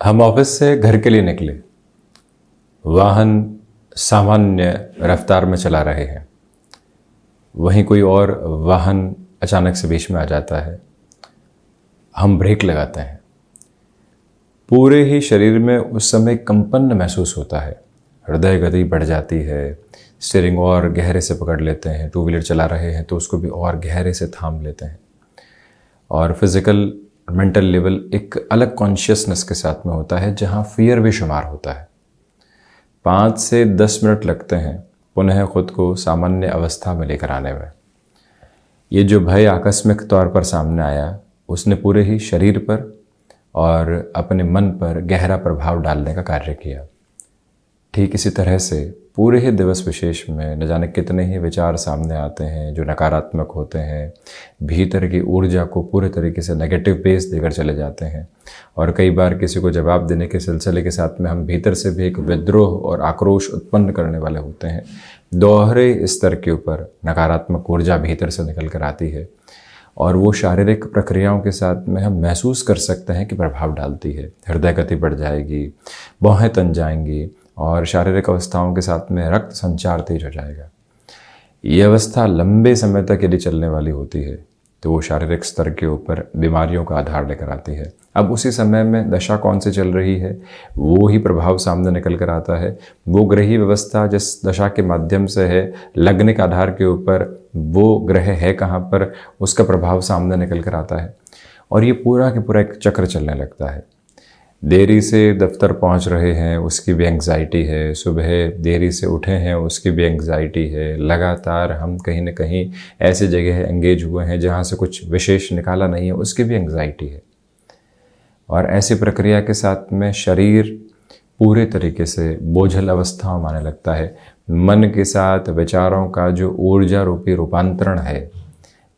हम ऑफिस से घर के लिए निकले। वाहन सामान्य रफ्तार में चला रहे हैं, वहीं कोई और वाहन अचानक से बीच में आ जाता है। हम ब्रेक लगाते हैं। पूरे ही शरीर में उस समय कंपन महसूस होता है, हृदय गति बढ़ जाती है, स्टीयरिंग और गहरे से पकड़ लेते हैं। टू व्हीलर चला रहे हैं तो उसको भी और गहरे से थाम लेते हैं। और फिज़िकल मेंटल लेवल एक अलग कॉन्शियसनेस के साथ में होता है, जहाँ फियर भी शुमार होता है। 5 से 10 मिनट लगते हैं पुनः खुद को सामान्य अवस्था में लेकर आने में। ये जो भय आकस्मिक तौर पर सामने आया, उसने पूरे ही शरीर पर और अपने मन पर गहरा प्रभाव डालने का कार्य किया। ठीक इसी तरह से पूरे ही दिवस विशेष में न जाने कितने ही विचार सामने आते हैं जो नकारात्मक होते हैं, भीतर की ऊर्जा को पूरे तरीके से नेगेटिव बेस देकर चले जाते हैं। और कई बार किसी को जवाब देने के सिलसिले के साथ में हम भीतर से भी एक विद्रोह और आक्रोश उत्पन्न करने वाले होते हैं। दोहरे स्तर के ऊपर नकारात्मक ऊर्जा भीतर से निकल कर आती है और वो शारीरिक प्रक्रियाओं के साथ में हम महसूस कर सकते हैं कि प्रभाव डालती है। हृदय गति बढ़ जाएगी, भौहें तन जाएंगी और शारीरिक अवस्थाओं के साथ में रक्त संचार तेज हो जाएगा। ये अवस्था लंबे समय तक यदि चलने वाली होती है तो वो शारीरिक स्तर के ऊपर बीमारियों का आधार लेकर आती है। अब उसी समय में दशा कौन सी चल रही है, वो ही प्रभाव सामने निकल कर आता है। वो ग्रही व्यवस्था जिस दशा के माध्यम से है, लगने के आधार के ऊपर वो ग्रह है कहाँ पर, उसका प्रभाव सामने निकल कर आता है। और ये पूरा के पूरा एक चक्र चलने लगता है। देरी से दफ्तर पहुंच रहे हैं, उसकी भी एंग्जाइटी है। सुबह देरी से उठे हैं, उसकी भी एंग्जाइटी है। लगातार हम कहीं ना कहीं ऐसी जगह एंगेज हुए हैं जहां से कुछ विशेष निकाला नहीं है, उसकी भी एंग्जाइटी है। और ऐसी प्रक्रिया के साथ में शरीर पूरे तरीके से बोझल अवस्थाओं में आने लगता है। मन के साथ विचारों का जो ऊर्जा रूपी रूपांतरण है,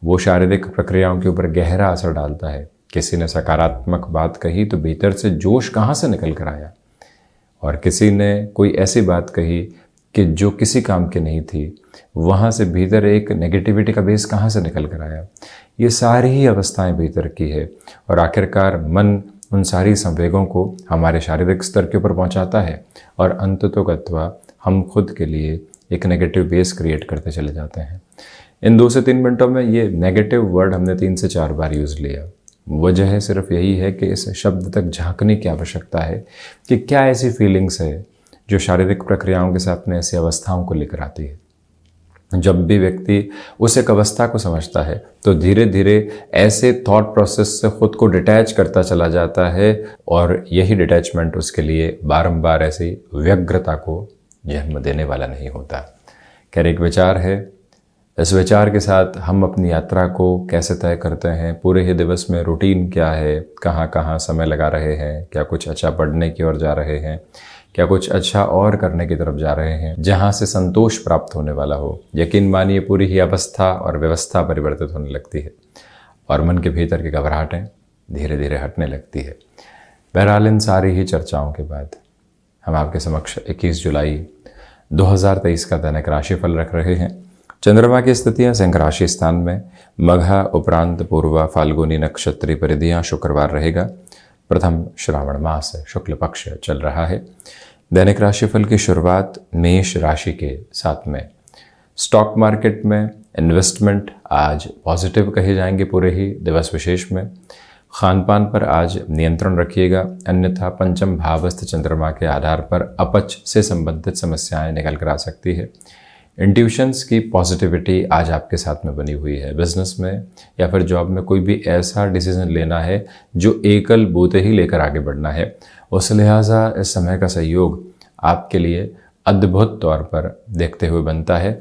वो शारीरिक प्रक्रियाओं के ऊपर गहरा असर डालता है। किसी ने सकारात्मक बात कही तो भीतर से जोश कहाँ से निकल कर आया, और किसी ने कोई ऐसी बात कही कि जो किसी काम की नहीं थी, वहाँ से भीतर एक नेगेटिविटी का बेस कहाँ से निकल कर आया। ये सारी ही अवस्थाएं भीतर की है और आखिरकार मन उन सारी संवेगों को हमारे शारीरिक स्तर के ऊपर पहुँचाता है और अंततोगत्वा हम खुद के लिए एक नेगेटिव बेस क्रिएट करते चले जाते हैं। इन 2 से 3 मिनटों में ये नेगेटिव वर्ड हमने 3 से 4 बार यूज़ लिया। वजह है सिर्फ यही है कि इस शब्द तक झांकने की आवश्यकता है कि क्या ऐसी फीलिंग्स है जो शारीरिक प्रक्रियाओं के साथ में ऐसी अवस्थाओं को लेकर आती है। जब भी व्यक्ति उस एक अवस्था को समझता है तो धीरे धीरे ऐसे थॉट प्रोसेस से खुद को डिटैच करता चला जाता है और यही डिटैचमेंट उसके लिए बारंबार ऐसी व्यग्रता को जन्म देने वाला नहीं होता। खैर, एक विचार है। इस विचार के साथ हम अपनी यात्रा को कैसे तय करते हैं, पूरे ही दिवस में रूटीन क्या है, कहाँ कहाँ समय लगा रहे हैं, क्या कुछ अच्छा पढ़ने की ओर जा रहे हैं, क्या कुछ अच्छा और करने की तरफ जा रहे हैं जहाँ से संतोष प्राप्त होने वाला हो। यकीन मानिए पूरी ही अवस्था और व्यवस्था परिवर्तित होने लगती है और मन के भीतर की घबराहटें धीरे धीरे हटने लगती है। बहरहाल, इन सारी ही चर्चाओं के बाद हम आपके समक्ष 21 जुलाई 2023 का दैनिक राशिफल रख रहे हैं। चंद्रमा की स्थितियां सिंह राशि स्थान में, मघा उपरांत पूर्वा फाल्गुनी नक्षत्री परिधियां शुक्रवार रहेगा। प्रथम श्रावण मास शुक्ल पक्ष चल रहा है। दैनिक राशिफल की शुरुआत मेष राशि के साथ में। स्टॉक मार्केट में इन्वेस्टमेंट आज पॉजिटिव कहे जाएंगे पूरे ही दिवस विशेष में। खान पान पर आज नियंत्रण रखिएगा, अन्यथा पंचम भावस्थ चंद्रमा के आधार पर अपच से संबंधित समस्याएं निकल कर आ सकती है। इंट्यूशंस की पॉजिटिविटी आज आपके साथ में बनी हुई है। बिजनेस में या फिर जॉब में कोई भी ऐसा डिसीजन लेना है जो एकल बूते ही लेकर आगे बढ़ना है, उस लिहाजा इस समय का सहयोग आपके लिए अद्भुत तौर पर देखते हुए बनता है।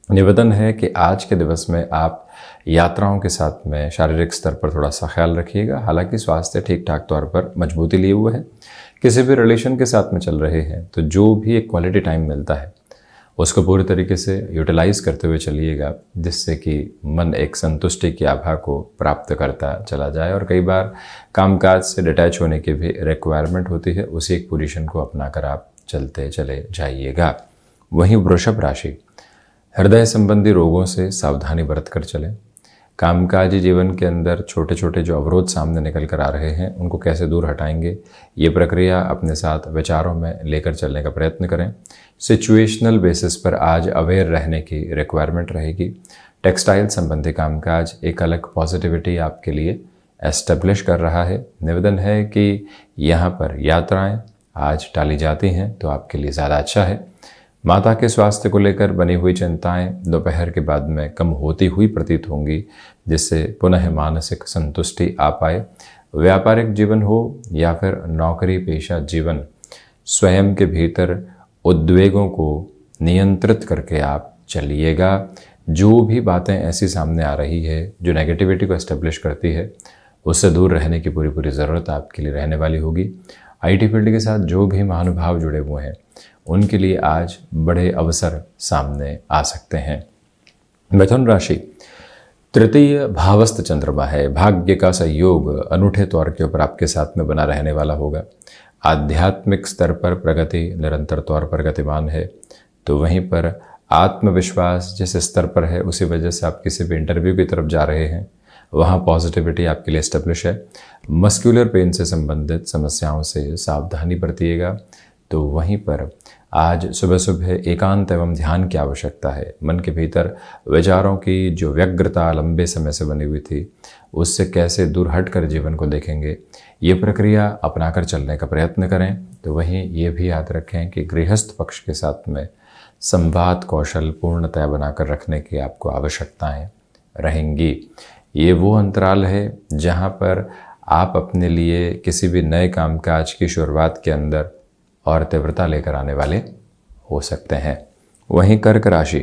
निवेदन है कि आज के दिवस में आप यात्राओं के साथ में शारीरिक स्तर पर थोड़ा सा ख्याल रखिएगा। हालांकि स्वास्थ्य ठीक ठाक तौर पर मजबूती लिए हुए है। किसी भी रिलेशन के साथ में चल रहे हैं तो जो भी एक क्वालिटी टाइम मिलता है उसको पूरी तरीके से यूटिलाइज करते हुए चलिएगा, जिससे कि मन एक संतुष्टि की आभा को प्राप्त करता चला जाए। और कई बार कामकाज से डिटैच होने की भी रिक्वायरमेंट होती है, उसी एक पोजीशन को अपनाकर आप चलते चले जाइएगा। वहीं वृषभ राशि, हृदय संबंधी रोगों से सावधानी बरत कर चलें। कामकाजी जीवन के अंदर छोटे छोटे जो अवरोध सामने निकल कर आ रहे हैं उनको कैसे दूर हटाएंगे, ये प्रक्रिया अपने साथ विचारों में लेकर चलने का प्रयत्न करें। सिचुएशनल बेसिस पर आज अवेयर रहने की रिक्वायरमेंट रहेगी। टेक्सटाइल संबंधी कामकाज एक अलग पॉजिटिविटी आपके लिए एस्टेब्लिश कर रहा है। निवेदन है कि यहाँ पर यात्राएं आज टाली जाती हैं तो आपके लिए ज़्यादा अच्छा है। माता के स्वास्थ्य को लेकर बनी हुई चिंताएं दोपहर के बाद में कम होती हुई प्रतीत होंगी, जिससे पुनः मानसिक संतुष्टि आ पाए। व्यापारिक जीवन हो या फिर नौकरी पेशा जीवन, स्वयं के भीतर उद्वेगों को नियंत्रित करके आप चलिएगा। जो भी बातें ऐसी सामने आ रही है जो नेगेटिविटी को एस्टेब्लिश करती है, उससे दूर रहने की पूरी पूरी ज़रूरत आपके लिए रहने वाली होगी। आईटी फील्ड के साथ जो भी महानुभाव जुड़े हुए हैं उनके लिए आज बड़े अवसर सामने आ सकते हैं। मिथुन राशि, तृतीय भावस्थ चंद्रमा है। भाग्य का सहयोग अनूठे तौर के ऊपर आपके साथ में बना रहने वाला होगा। आध्यात्मिक स्तर पर प्रगति निरंतर तौर पर गतिमान है, तो वहीं पर आत्मविश्वास जिस स्तर पर है उसी वजह से आप किसी भी इंटरव्यू की तरफ जा रहे हैं, वहाँ पॉजिटिविटी आपके लिए एस्टेब्लिश है। मस्कुलर पेन से संबंधित समस्याओं से सावधानी बरतिएगा। तो वहीं पर आज सुबह सुबह एकांत एवं ध्यान की आवश्यकता है। मन के भीतर विचारों की जो व्यग्रता लंबे समय से बनी हुई थी, उससे कैसे दूर हट कर जीवन को देखेंगे, ये प्रक्रिया अपनाकर चलने का प्रयत्न करें। तो वहीं ये भी याद रखें कि गृहस्थ पक्ष के साथ में संवाद कौशल पूर्णतया बनाकर रखने की आपको आवश्यकताएं रहेंगी। ये वो अंतराल है जहाँ पर आप अपने लिए किसी भी नए कामकाज की शुरुआत के अंदर और तीव्रता लेकर आने वाले हो सकते हैं। वहीं कर्क राशि,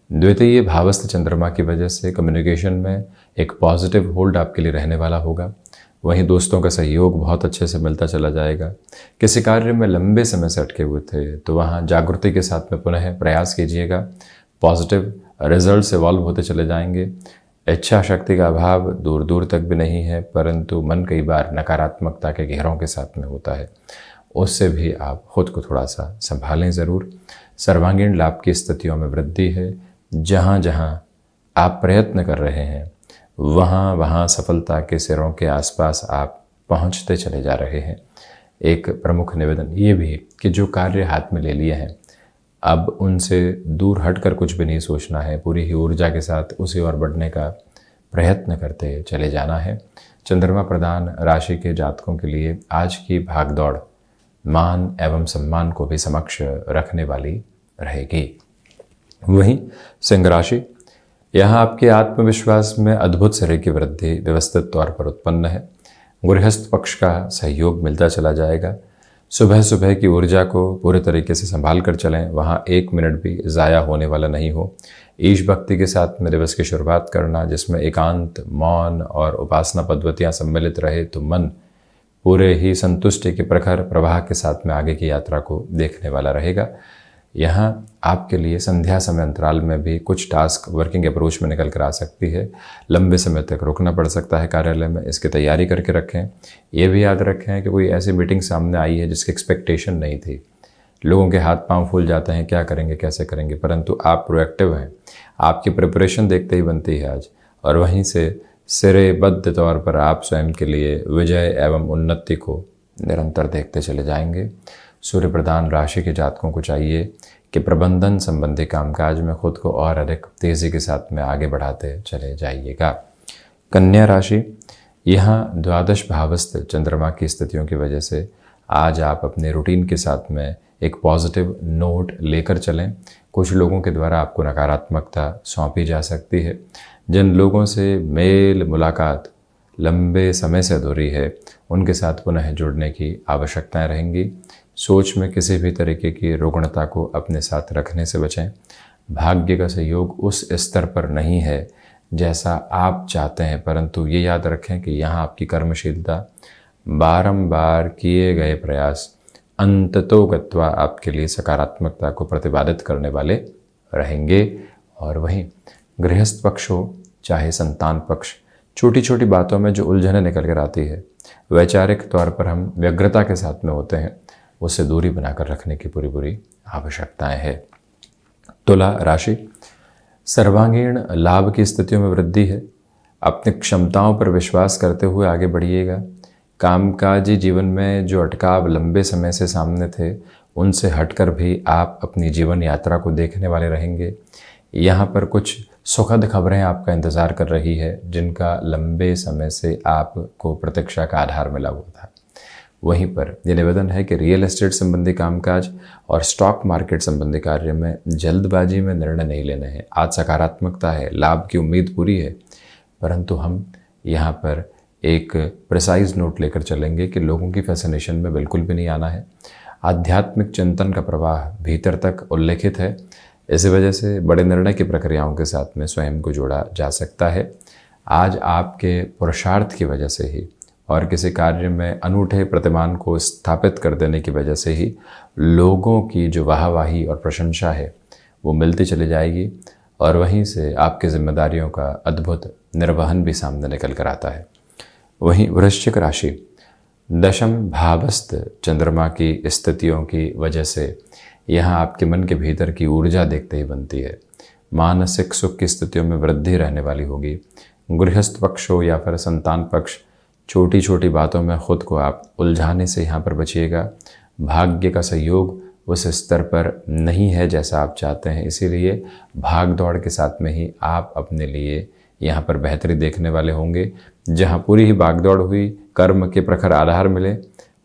द्वितीय भावस्थ चंद्रमा की वजह से कम्युनिकेशन में एक पॉजिटिव होल्ड आपके लिए रहने वाला होगा। वहीं दोस्तों का सहयोग बहुत अच्छे से मिलता चला जाएगा। किसी कार्य में लंबे समय से अटके हुए थे तो वहाँ जागृति के साथ में पुनः प्रयास कीजिएगा। पॉजिटिव रिजल्ट्स इवॉल्व होते चले जाएंगे। इच्छा शक्ति का अभाव दूर दूर तक भी नहीं है, परंतु मन कई बार नकारात्मकता के घेरों के साथ में होता है, उससे भी आप खुद को थोड़ा सा संभालें ज़रूर। सर्वांगीण लाभ की स्थितियों में वृद्धि है। जहाँ जहाँ आप प्रयत्न कर रहे हैं वहाँ वहाँ सफलता के सिरों के आसपास आप पहुँचते चले जा रहे हैं। एक प्रमुख निवेदन ये भी कि जो कार्य हाथ में ले लिए हैं, अब उनसे दूर हटकर कुछ भी नहीं सोचना है। पूरी ही ऊर्जा के साथ उसी ओर बढ़ने का प्रयत्न करते चले जाना है। चंद्रमा प्रधान राशि के जातकों के लिए आज की भागदौड़ मान एवं सम्मान को भी समक्ष रखने वाली रहेगी। वहीं सिंह राशि, यहाँ आपके आत्मविश्वास में अद्भुत तरह की वृद्धि व्यवस्थित तौर पर उत्पन्न है। गृहस्थ पक्ष का सहयोग मिलता चला जाएगा। सुबह सुबह की ऊर्जा को पूरे तरीके से संभाल कर चलें, वहाँ 1 मिनट भी ज़ाया होने वाला नहीं हो। ईश भक्ति के साथ में दिवस की शुरुआत करना, जिसमें एकांत मौन और उपासना पद्धतियाँ सम्मिलित रहे, तो मन पूरे ही संतुष्टि के प्रखर प्रवाह के साथ में आगे की यात्रा को देखने वाला रहेगा। यहाँ आपके लिए संध्या समय अंतराल में भी कुछ टास्क वर्किंग अप्रोच में निकल कर आ सकती है। लंबे समय तक रुकना पड़ सकता है कार्यालय में, इसकी तैयारी करके रखें। ये भी याद रखें कि कोई ऐसी मीटिंग सामने आई है जिसकी एक्सपेक्टेशन नहीं थी। लोगों के हाथ पांव फूल जाते हैं, क्या करेंगे कैसे करेंगे, परंतु आप प्रोएक्टिव हैं। आपकी प्रिपरेशन देखते ही बनती है आज, और वहीं से सिरेबद्ध तौर पर आप स्वयं के लिए विजय एवं उन्नति को निरंतर देखते चले जाएंगे। सूर्य प्रधान राशि के जातकों को चाहिए कि प्रबंधन संबंधी कामकाज में खुद को और अधिक तेज़ी के साथ में आगे बढ़ाते चले जाइएगा। कन्या राशि, यहाँ द्वादश भावस्थ चंद्रमा की स्थितियों की वजह से आज आप अपने रूटीन के साथ में एक पॉजिटिव नोट लेकर चलें। कुछ लोगों के द्वारा आपको नकारात्मकता सौंपी जा सकती है। जिन लोगों से मेल मुलाकात लंबे समय से अधूरी है, उनके साथ पुनः जुड़ने की आवश्यकताएं रहेंगी। सोच में किसी भी तरीके की रुग्णता को अपने साथ रखने से बचें। भाग्य का सहयोग उस स्तर पर नहीं है जैसा आप चाहते हैं, परंतु ये याद रखें कि यहाँ आपकी कर्मशीलता, बारंबार किए गए प्रयास अंततोगत्वा आपके लिए सकारात्मकता को प्रतिपादित करने वाले रहेंगे। और वहीं गृहस्थ पक्ष हो चाहे संतान पक्ष, छोटी छोटी बातों में जो उलझनें निकल कर आती है, वैचारिक तौर पर हम व्यग्रता के साथ में होते हैं, उससे दूरी बनाकर रखने की पूरी पूरी आवश्यकताएं हैं। तुला राशि, सर्वांगीण लाभ की स्थितियों में वृद्धि है। अपनी क्षमताओं पर विश्वास करते हुए आगे बढ़िएगा। कामकाजी जीवन में जो अटकाव लंबे समय से सामने थे, उनसे हटकर भी आप अपनी जीवन यात्रा को देखने वाले रहेंगे। यहाँ पर कुछ सुखद खबरें आपका इंतज़ार कर रही है, जिनका लंबे समय से आपको प्रतीक्षा का आधार मिला हुआ था। वहीं पर यह निवेदन है कि रियल एस्टेट संबंधी कामकाज और स्टॉक मार्केट संबंधी कार्य में जल्दबाजी में निर्णय नहीं लेने हैं। आज सकारात्मकता है, लाभ की उम्मीद पूरी है, परंतु हम यहाँ पर एक प्रिसाइज नोट लेकर चलेंगे कि लोगों की फैसिनेशन में बिल्कुल भी नहीं आना है। आध्यात्मिक चिंतन का प्रवाह भीतर तक उल्लेखित है। इसी वजह से बड़े निर्णय की प्रक्रियाओं के साथ में स्वयं को जोड़ा जा सकता है। आज आपके पुरुषार्थ की वजह से ही और किसी कार्य में अनूठे प्रतिमान को स्थापित कर देने की वजह से ही लोगों की जो वाहवाही और प्रशंसा है वो मिलती चली जाएगी, और वहीं से आपकी जिम्मेदारियों का अद्भुत निर्वहन भी सामने निकल कर आता है। वहीं वृश्चिक राशि, दशम भावस्थ चंद्रमा की स्थितियों की वजह से यहाँ आपके मन के भीतर की ऊर्जा देखते ही बनती है। मानसिक सुख की स्थितियों में वृद्धि रहने वाली होगी। गृहस्थ पक्ष हो या फिर संतान पक्ष, छोटी छोटी बातों में खुद को आप उलझाने से यहाँ पर बचिएगा। भाग्य का सहयोग उस स्तर पर नहीं है जैसा आप चाहते हैं, इसीलिए भाग दौड़ के साथ में ही आप अपने लिए यहाँ पर बेहतरी देखने वाले होंगे। जहाँ पूरी ही भागदौड़ हुई, कर्म के प्रखर आधार मिले,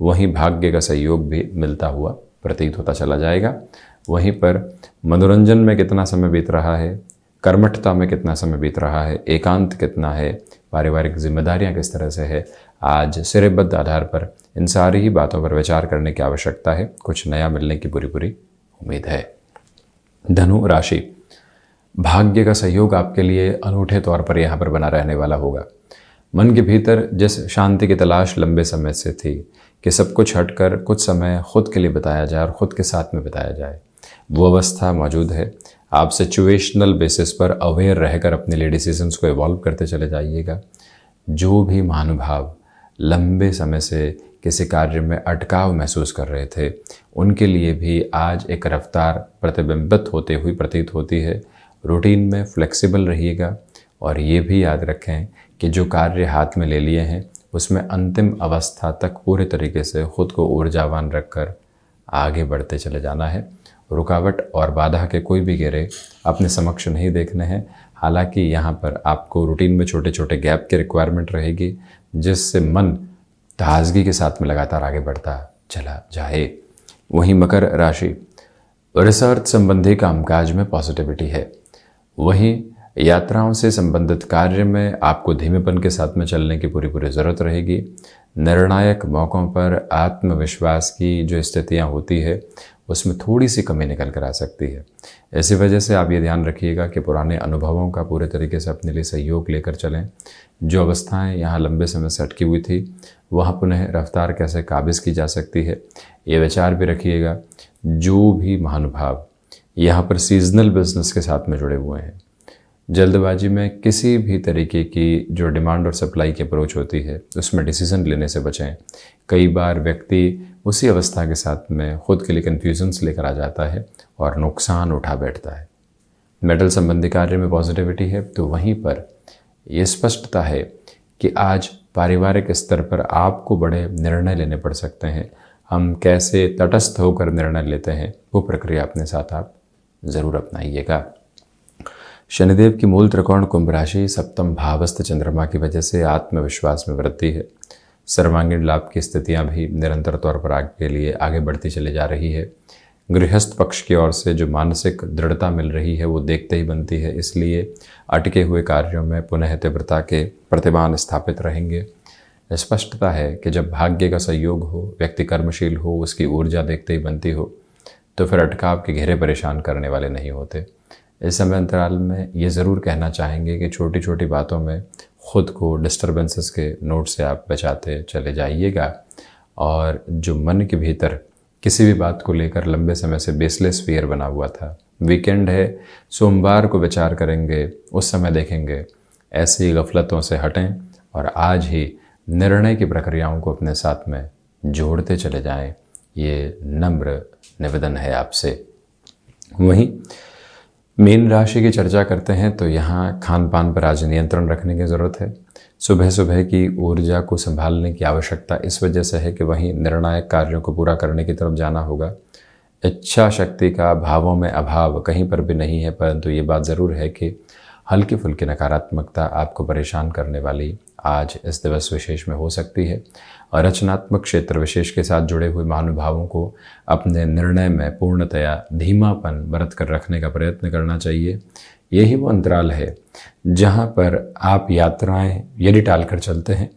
वहीं भाग्य का सहयोग भी मिलता हुआ प्रतीत होता चला जाएगा। वहीं पर मनोरंजन में कितना समय बीत रहा है, कर्मठता में कितना समय बीत रहा है, एकांत कितना है, पारिवारिक जिम्मेदारियां किस तरह से है, आज सिरेबद्ध आधार पर इन सारी ही बातों पर विचार करने की आवश्यकता है। कुछ नया मिलने की पूरी पूरी उम्मीद है। धनु राशि, भाग्य का सहयोग आपके लिए अनूठे तौर पर यहाँ पर बना रहने वाला होगा। मन के भीतर जिस शांति की तलाश लंबे समय से थी कि सब कुछ हटकर कुछ समय खुद के लिए बिताया जाए और खुद के साथ में बिताया जाए, वो अवस्था मौजूद है। आप सिचुएशनल बेसिस पर अवेयर रहकर अपने लिए डिसीजंस को इवॉल्व करते चले जाइएगा। जो भी महानुभाव लंबे समय से किसी कार्य में अटकाव महसूस कर रहे थे, उनके लिए भी आज एक रफ्तार प्रतिबिंबित होते हुई प्रतीत होती है। रूटीन में फ्लेक्सिबल रहिएगा और ये भी याद रखें कि जो कार्य हाथ में ले लिए हैं उसमें अंतिम अवस्था तक पूरे तरीके से खुद को ऊर्जावान रखकर आगे बढ़ते चले जाना है। रुकावट और बाधा के कोई भी घेरे अपने समक्ष नहीं देखने हैं। हालांकि यहाँ पर आपको रूटीन में छोटे छोटे गैप की रिक्वायरमेंट रहेगी, जिससे मन ताजगी के साथ में लगातार आगे बढ़ता चला जाए। वहीं मकर राशि, रिसर्च संबंधी कामकाज में पॉजिटिविटी है। वहीं यात्राओं से संबंधित कार्य में आपको धीमेपन के साथ में चलने की पूरी पूरी ज़रूरत रहेगी। निर्णायक मौक़ों पर आत्मविश्वास की जो स्थितियां होती है उसमें थोड़ी सी कमी निकल कर आ सकती है। इसी वजह से आप ये ध्यान रखिएगा कि पुराने अनुभवों का पूरे तरीके से अपने लिए सहयोग लेकर चलें। जो अवस्थाएं यहाँ लंबे समय से अटकी हुई थी, वहाँ पुनः रफ्तार कैसे काबिज़ की जा सकती है, ये विचार भी रखिएगा। जो भी महानुभाव यहाँ पर सीजनल बिजनेस के साथ में जुड़े हुए हैं, जल्दबाजी में किसी भी तरीके की जो डिमांड और सप्लाई की अप्रोच होती है उसमें डिसीजन लेने से बचें। कई बार व्यक्ति उसी अवस्था के साथ में खुद के लिए कन्फ्यूजन्स लेकर आ जाता है और नुकसान उठा बैठता है। मेटल संबंधी कार्य में पॉजिटिविटी है, तो वहीं पर यह स्पष्टता है कि आज पारिवारिक स्तर पर आपको बड़े निर्णय लेने पड़ सकते हैं। हम कैसे तटस्थ होकर निर्णय लेते हैं, वो प्रक्रिया अपने साथ आप ज़रूर अपनाइएगा। शनिदेव की मूल त्रिकोण कुंभ राशि, सप्तम भावस्थ चंद्रमा की वजह से आत्मविश्वास में वृद्धि है। सर्वांगीण लाभ की स्थितियां भी निरंतर तौर पर आगे लिए आगे बढ़ती चली जा रही है। गृहस्थ पक्ष की ओर से जो मानसिक दृढ़ता मिल रही है वो देखते ही बनती है, इसलिए अटके हुए कार्यों में पुनः तीव्रता के प्रतिमान स्थापित रहेंगे। स्पष्टता है कि जब भाग्य का सहयोग हो, व्यक्ति कर्मशील हो, उसकी ऊर्जा देखते ही बनती हो, तो फिर अटकाव के घेरे परेशान करने वाले नहीं होते। इस समय अंतराल में ये ज़रूर कहना चाहेंगे कि छोटी छोटी बातों में ख़ुद को डिस्टर्बेंसेस के नोट से आप बचाते चले जाइएगा। और जो मन के भीतर किसी भी बात को लेकर लंबे समय से बेसलेस फियर बना हुआ था, वीकेंड है, सोमवार को विचार करेंगे, उस समय देखेंगे। ऐसी गफलतों से हटें और आज ही निर्णय की प्रक्रियाओं को अपने साथ में जोड़ते चले जाएं। ये नम्र निवेदन है आपसे। वहीं मीन राशि की चर्चा करते हैं तो यहाँ खान पान पर आज नियंत्रण रखने की ज़रूरत है। सुबह सुबह की ऊर्जा को संभालने की आवश्यकता इस वजह से है कि वहीं निर्णायक कार्यों को पूरा करने की तरफ जाना होगा। इच्छा शक्ति का भावों में अभाव कहीं पर भी नहीं है, परंतु ये बात ज़रूर है कि हल्की फुल्की नकारात्मकता आपको परेशान करने वाली आज इस दिवस विशेष में हो सकती है। और रचनात्मक क्षेत्र विशेष के साथ जुड़े हुए महानुभावों को अपने निर्णय में पूर्णतया धीमापन बरत कर रखने का प्रयत्न करना चाहिए। यही वो अंतराल है जहाँ पर आप यात्राएं यदि टालकर चलते हैं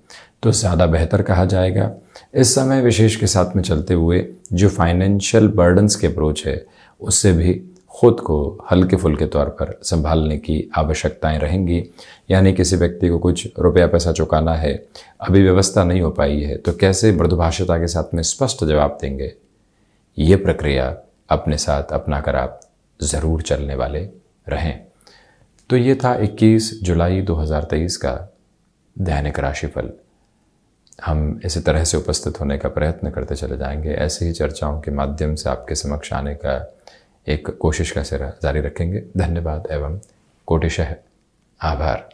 तो ज़्यादा बेहतर कहा जाएगा। इस समय विशेष के साथ में चलते हुए जो फाइनेंशियल बर्डन्स के अप्रोच है उससे भी खुद को हल्के फुल्के तौर पर संभालने की आवश्यकताएं रहेंगी। यानी किसी व्यक्ति को कुछ रुपया पैसा चुकाना है, अभी व्यवस्था नहीं हो पाई है, तो कैसे मृदुभाषिता के साथ में स्पष्ट जवाब देंगे, ये प्रक्रिया अपने साथ अपना कर आप ज़रूर चलने वाले रहें। तो ये था 21 जुलाई 2023 का दैनिक राशिफल। हम इसी तरह से उपस्थित होने का प्रयत्न करते चले जाएंगे। ऐसे ही चर्चाओं के माध्यम से आपके समक्ष आने का एक कोशिश का सिरा जारी रखेंगे। धन्यवाद एवं कोटिशः आभार।